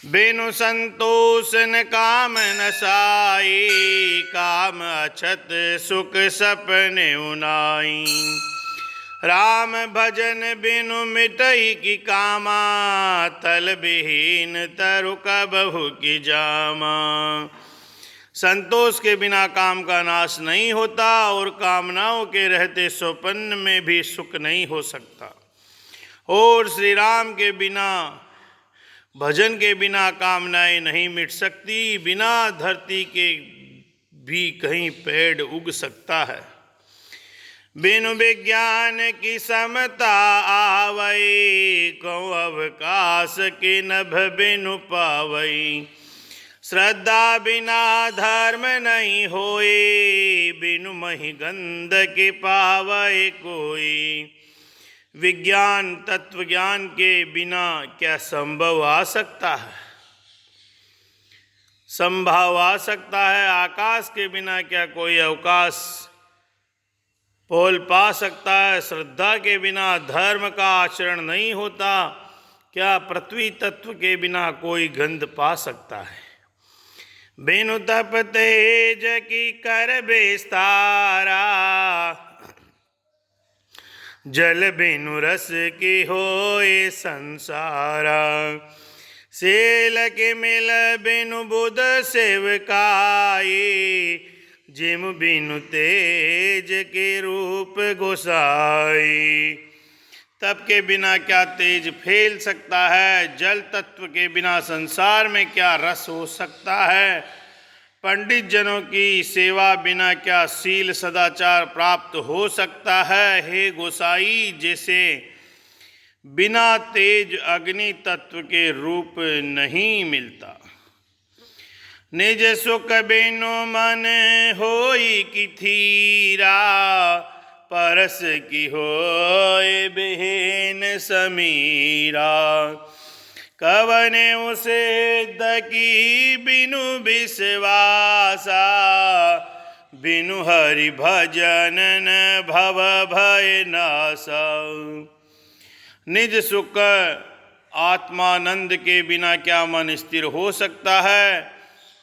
बिनु संतोष न काम न साई, काम अछत सुख सपने उनाई। राम भजन बिनु मिटई की कामा, तल विहीन तरु कबहु की जामा। संतोष के बिना काम का नाश नहीं होता और कामनाओं के रहते स्वप्न में भी सुख नहीं हो सकता। और श्री राम के बिना, भजन के बिना कामनाएं नहीं मिट सकती। बिना धरती के भी कहीं पेड़ उग सकता है। बिनु विज्ञान की समता आवई, कौ अवकाश की नभ बिनु पावई। श्रद्धा बिना धर्म नहीं होए, बिनु मही गंध के पावै कोई। विज्ञान तत्व ज्ञान के बिना क्या संभव आ सकता है? संभव आ सकता है। आकाश के बिना क्या कोई अवकाश पोल पा सकता है? श्रद्धा के बिना धर्म का आचरण नहीं होता। क्या पृथ्वी तत्व के बिना कोई गंध पा सकता है? बिनु तप तेज की कर विस्तारा, जल बिनु रस की होए संसारा। सेल के मिल बिनु बुध सेवकाई, जिम बिनु तेज के रूप गोसाई। तप के बिना क्या तेज फैल सकता है? जल तत्व के बिना संसार में क्या रस हो सकता है? पंडित जनों की सेवा बिना क्या शील सदाचार प्राप्त हो सकता है? हे गोसाई, जैसे बिना तेज अग्नि तत्व के रूप नहीं मिलता। निज सुख बिनु मन होई की थीरा, परस की होए बिहीन समीरा। कवने उसे दकी बिनु विश्वासा, बिनु हरि भजन न भव भय नासा। निज सुख आत्मानंद के बिना क्या मन स्थिर हो सकता है?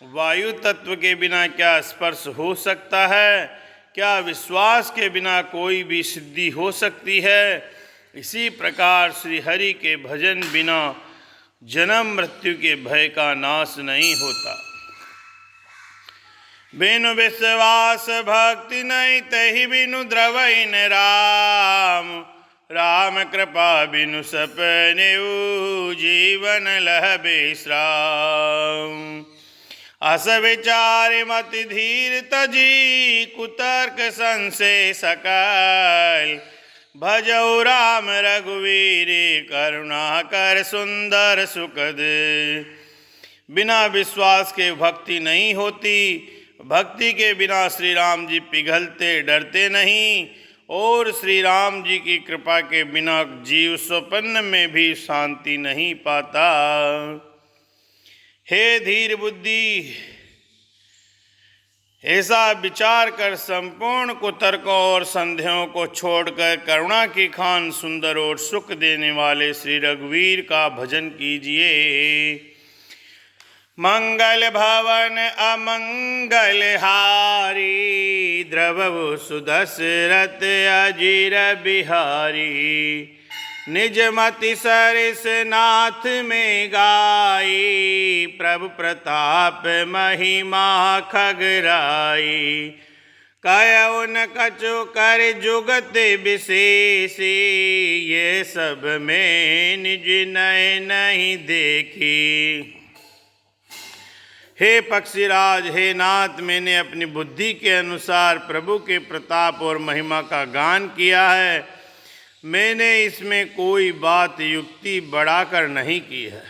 वायु तत्व के बिना क्या स्पर्श हो सकता है? क्या विश्वास के बिना कोई भी सिद्धि हो सकती है? इसी प्रकार श्री हरि के भजन बिना जन्म मृत्यु के भय का नाश नहीं होता। बिनु विश्वास भक्ति नहीं, तहि बिनु द्रवइन राम। राम कृपा बिनु सपने जीवन लह विश्राम। अस विचार मति धीर तजी, कुतर्क संशय सकल। भजौ राम रघुवीर, करुणा कर सुंदर सुखद। बिना विश्वास के भक्ति नहीं होती। भक्ति के बिना श्री राम जी पिघलते डरते नहीं। और श्री राम जी की कृपा के बिना जीव स्वप्न में भी शांति नहीं पाता। हे धीर बुद्धि, ऐसा विचार कर संपूर्ण कुतर्कों और संदेहों को छोड़कर करुणा की खान सुंदर और सुख देने वाले श्री रघुवीर का भजन कीजिए। मंगल भवन अमंगल हारी, द्रवहु सुदशरथ अजीर बिहारी। निज मति सरिस नाथ में गाई, प्रभु प्रताप महिमा खगराई। कयउन कछु कर जुगत विशेषी, ये सब में निज नय नहीं देखी। हे पक्षीराज, हे नाथ, मैंने अपनी बुद्धि के अनुसार प्रभु के प्रताप और महिमा का गान किया है। मैंने इसमें कोई बात युक्ति बढ़ाकर नहीं की है।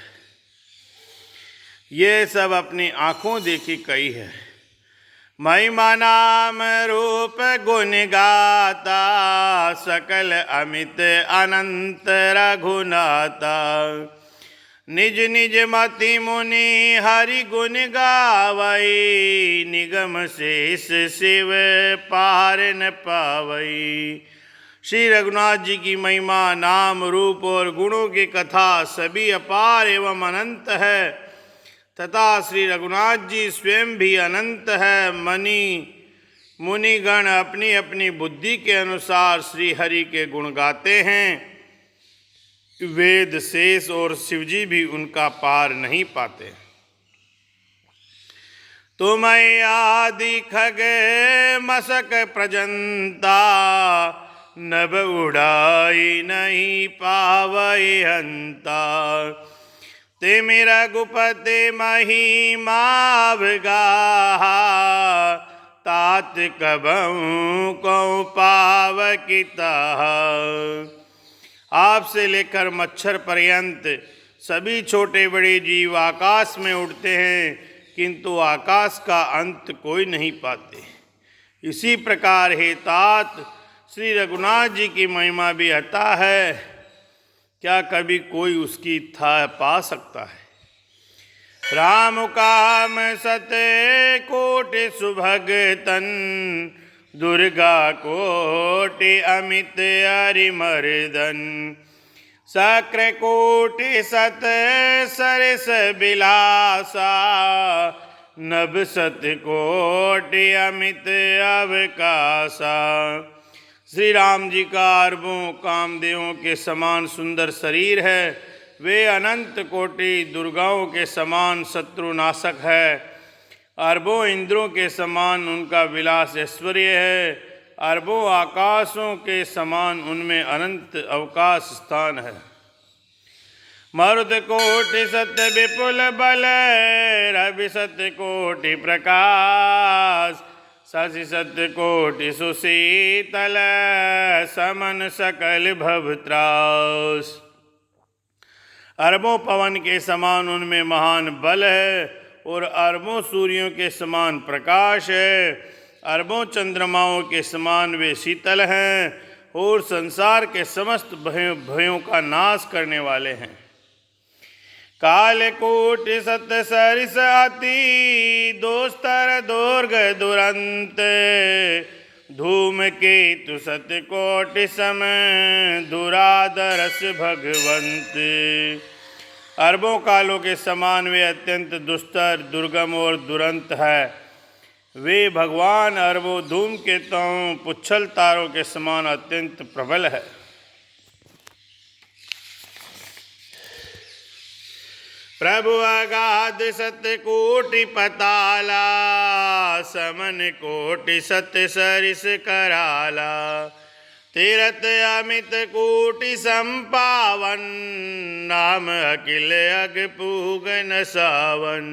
ये सब अपनी आँखों देखी कही है। महिमा नाम रूप गुण गाता, सकल अमित अनंत रघुनाथा। निज निज मति मुनि हरि गुण गावई, निगम शेष शिव पार न पावई। श्री रघुनाथ जी की महिमा, नाम, रूप और गुणों की कथा सभी अपार एवं अनंत है। तथा श्री रघुनाथ जी स्वयं भी अनंत है। मुनिगण अपनी अपनी बुद्धि के अनुसार श्री हरि के गुण गाते हैं। वेद शेष और शिवजी भी उनका पार नहीं पाते। तुम आदि खग मसक प्रजंता, नभ उड़ाई नहीं पावई हंता। तिमिर गुपते महिमा गाहा, तात कबहु को पावकिता। आपसे लेकर मच्छर पर्यंत सभी छोटे बड़े जीव आकाश में उड़ते हैं, किंतु आकाश का अंत कोई नहीं पाते। इसी प्रकार हे तात, श्री रघुनाथ जी की महिमा भी अता है, क्या कभी कोई उसकी था पा सकता है। राम काम सत कोटि सुभगतन, दुर्गा कोटि अमित अरिमर्दन। शक्र कोटि सत सरस बिलासा, नभ सत कोटि अमित अवकाशा। श्री राम जी का अरबों कामदेवों के समान सुंदर शरीर है। वे अनंत कोटि दुर्गाओं के समान शत्रुनाशक है। अरबों इंद्रों के समान उनका विलास ऐश्वर्य है। अरबों आकाशों के समान उनमें अनंत अवकाश स्थान है। मरुत कोटि सत्य विपुल बल, रवि सत्य कोटि प्रकाश। शशि सत्य कोटि सुशीतल, समन सकल भवत्रास। अरबों पवन के समान उनमें महान बल है और अरबों सूर्यों के समान प्रकाश है। अरबों चंद्रमाओं के समान वे शीतल हैं और संसार के समस्त भयों का नाश करने वाले हैं। काल कोटि सत्य सरिस अति, दोस्तर दुर्ग दुरंत। धूम केतु सत्य कोटि सम, दुरादरस भगवंत। अरबों कालों के समान वे अत्यंत दुस्तर, दुर्गम और दुरंत है। वे भगवान अरबों धूमकेतुओं पुच्छल तारों के समान अत्यंत प्रबल है। प्रभु अगाध सत्य कोटि पताला, समन कोटि सत्य सरिस कराला। तीरथ अमित कोटि संपावन, नाम अखिल अग पूगन सावन।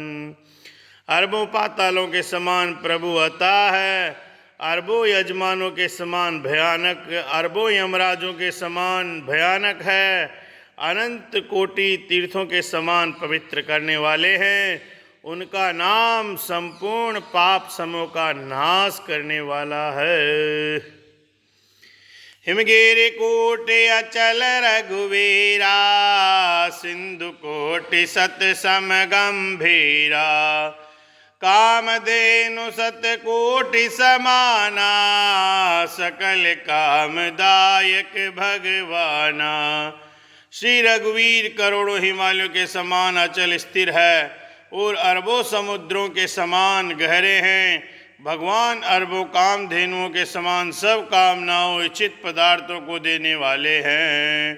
अरबों पातालों के समान प्रभु अता है। अरबों यजमानों के समान भयानक, अरबों यमराजों के समान भयानक है। अनंत कोटि तीर्थों के समान पवित्र करने वाले हैं। उनका नाम संपूर्ण पाप समूह का नाश करने वाला है। हिमगिरि कोटि अचल रघुवीरा, सिंधु कोटि सत सम गंभीरा। कामधेनु सत कोटि समाना, सकल कामदायक भगवाना। श्री रघुवीर करोड़ों हिमालयों के समान अचल स्थिर है और अरबों समुद्रों के समान गहरे हैं। भगवान अरबों कामधेनुओं के समान सब कामनाओं इच्छित पदार्थों को देने वाले हैं।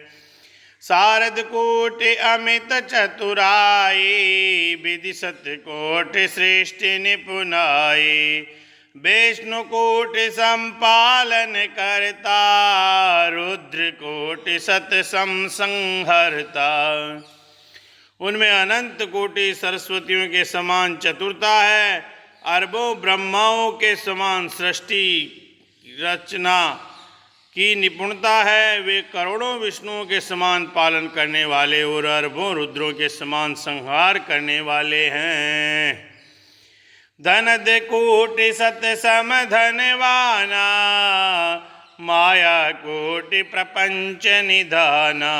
शारद कोटि अमित चतुराई, विधि सत्य कोटि सृष्टि निपुनाई। विष्णु कोटि संपालन करता, रुद्र कोटि सत संहरता। उनमें अनंत कोटि सरस्वतियों के समान चतुरता है। अरबों ब्रह्माओं के समान सृष्टि रचना की निपुणता है। वे करोड़ों विष्णुओं के समान पालन करने वाले और अरबों रुद्रों के समान संहार करने वाले हैं। धन दे कोटि सत सम धनवाना, माया कोटि प्रपंच निधाना।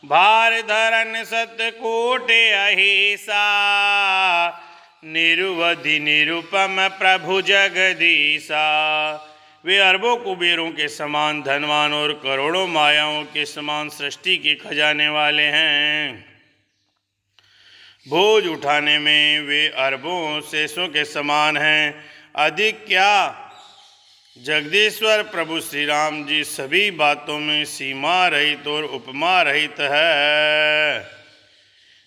भार धरन सत कोटि अहिसा, निरुवधि निरुपम प्रभु जगदीसा। वे अरबों कुबेरों के समान धनवान और करोड़ों मायाओं के समान सृष्टि के खजाने वाले हैं। बोझ उठाने में वे अरबों शेषों के समान हैं, अधिक क्या। जगदीश्वर प्रभु श्री राम जी सभी बातों में सीमा रहित और उपमा रहित है।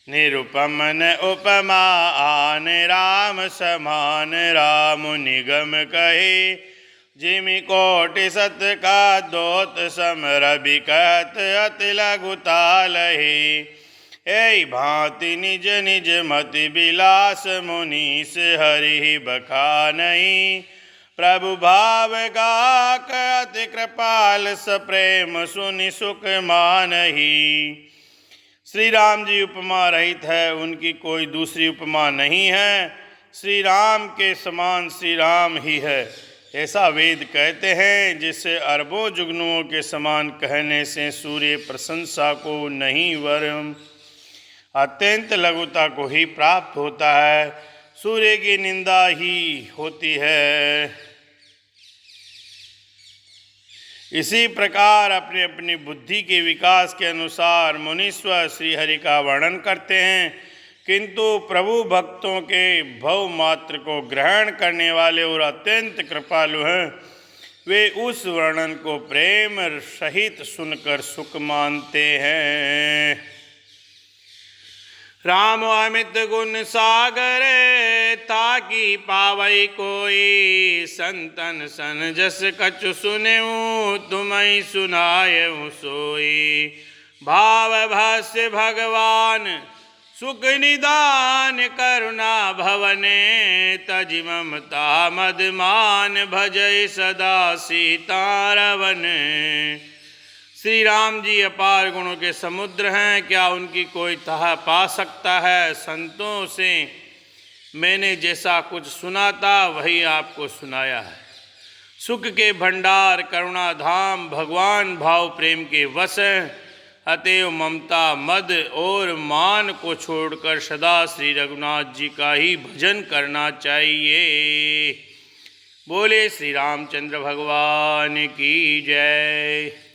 निरुपम न उपमा आन राम समान, राम निगम कहे जिमि कोटि सत का दोत सम, रवि कहत अति लघुता लहे। ऐ भांति निज निज मति विलास, मुनीस हरि बखानहि। प्रभु भाव गाक अति कृपाल, सप्रेम सुनि सुख मानहि। श्री राम जी उपमा रहित है, उनकी कोई दूसरी उपमा नहीं है। श्री राम के समान श्री राम ही है, ऐसा वेद कहते हैं, जिससे अरबों जुगनुओं के समान कहने से सूर्य प्रशंसा को नहीं वरम अत्यंत लघुता को ही प्राप्त होता है, सूर्य की निंदा ही होती है। इसी प्रकार अपनी अपनी बुद्धि के विकास के अनुसार मुनीश्वर श्री हरि का वर्णन करते हैं, किंतु प्रभु भक्तों के भव मात्र को ग्रहण करने वाले और अत्यंत कृपालु हैं। वे उस वर्णन को प्रेम सहित सुनकर सुख मानते हैं। राम अमित गुण सागर, ताकि पावई कोई। संतन सन जस कछु सुनेऊ, तुम्हें सुनायऊ सोई। भाव भाष्य भगवान सुख निदान, करुणा भवने तज ममता मदमान। भजय सदा सीतारवन। श्री राम जी अपार गुणों के समुद्र हैं, क्या उनकी कोई तह पा सकता है। संतों से मैंने जैसा कुछ सुना था वही आपको सुनाया है। सुख के भंडार करुणा धाम भगवान भाव प्रेम के वश हैं, अतएव ममता मद और मान को छोड़कर सदा श्री रघुनाथ जी का ही भजन करना चाहिए। बोले श्री रामचंद्र भगवान की जय।